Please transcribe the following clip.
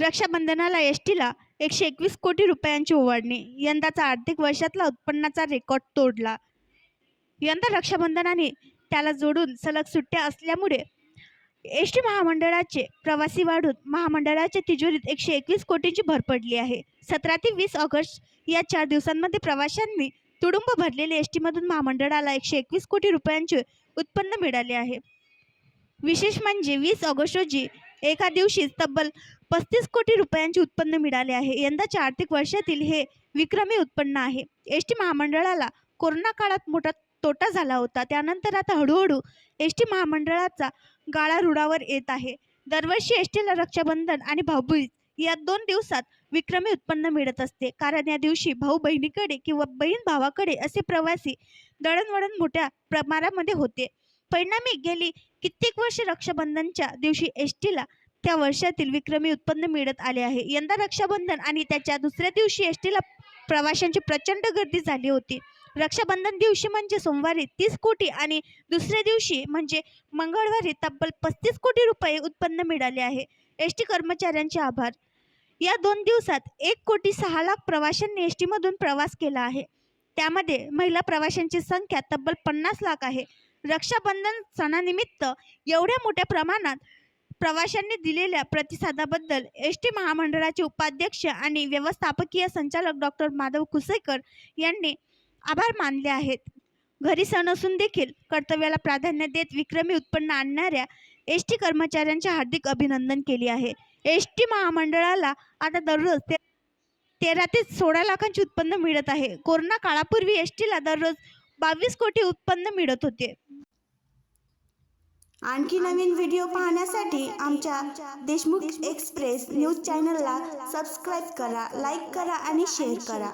रक्षाबंधनाला एसटीला 121 कोटी रुपयांची ओवाळणी. यंदाचा आर्थिक वर्षातला उत्पन्नाचा रेकॉर्ड तोडला. यंदा रक्षाबंधनाने त्याला जोडून सलग सुट्ट्या असल्यामुळे एसटी महामंडळाचे प्रवासी वाढून महामंडळाच्या तिजोरीत 121 कोटींची भर पडली आहे. 17 ते 20 ऑगस्ट या 4 दिवसांमध्ये प्रवाशांनी तुडुंब भरलेले एसटीमधून महामंडळाला 121 कोटी रुपयांचे उत्पन्न मिळाले आहे. विशेष म्हणजे 20 ऑगस्ट रोजी एका दिवशीच तब्बल 35 कोटी रुपयांचे उत्पन्न मिळाले आहे. यंदाच्या आर्थिक वर्षातील हे विक्रमी उत्पन्न आहे. एसटी महामंडळाला कोरोना काळात मोठा तोटा झाला होता. त्यानंतर आता हळूहळू एसटी महामंडळाचा गाळा रुळावर येत आहे. दरवर्षी एसटीला रक्षाबंधन आणि भाऊबीज या 2 दिवसात विक्रमी उत्पन्न मिळत असते. कारण या दिवशी भाऊ बहिणीकडे किंवा बहीण भावाकडे असे प्रवासी दळणवळण मोठ्या प्रमाणामध्ये होते. परिणामी गेली कित्येक वर्षे रक्षाबंधनच्या दिवशी एसटीला त्या वर्षातील विक्रमी उत्पन्न मिळत आले आहे. यंदा रक्षाबंधन आणि त्याच्या दुसऱ्या दिवशी एसटीला प्रवाशांची प्रचंड गर्दी झाली होती. रक्षाबंधन दिवशी म्हणजे सोमवारी 30 कोटी आणि दुसऱ्या दिवशी म्हणजे मंगळवारी तब्बल 35 कोटी रुपये उत्पन्न मिळाले आहे. एसटी कर्मचाऱ्यांचे आभार. या 2 दिवसात 1,06,00,000 प्रवाशांनी एसटीमधून प्रवास केला आहे. त्यामध्ये महिला प्रवाशांची संख्या तब्बल 50 लाख आहे. रक्षाबंधन सणानिमित्त एवढ्या मोठ्या प्रमाणात प्रवाशांनी दिलेल्या प्रतिसादाबद्दल एसटी महामंडळाचे उपाध्यक्ष आणि व्यवस्थापकीय संचालक डॉक्टर माधव कुसेकर यांनी आभार मानले आहेत. घरी सण असून देखील कर्तव्याला प्राधान्य देत विक्रमी उत्पन्न आणणाऱ्या एसटी कर्मचाऱ्यांचे हार्दिक अभिनंदन केले आहे. एसटी महामंडळाला आता दररोज 13 ते 16 लाखांचे उत्पन्न मिळत आहे. कोरोना काळापूर्वी एसटीला दररोज 22 कोटी उत्पन्न मिळत होते. आणखी नवीन व्हिडिओ पाहण्यासाठी आमच्या देशमुख एक्सप्रेस न्यूज चॅनलला सबस्क्राईब करा, लाईक करा आणि शेअर करा.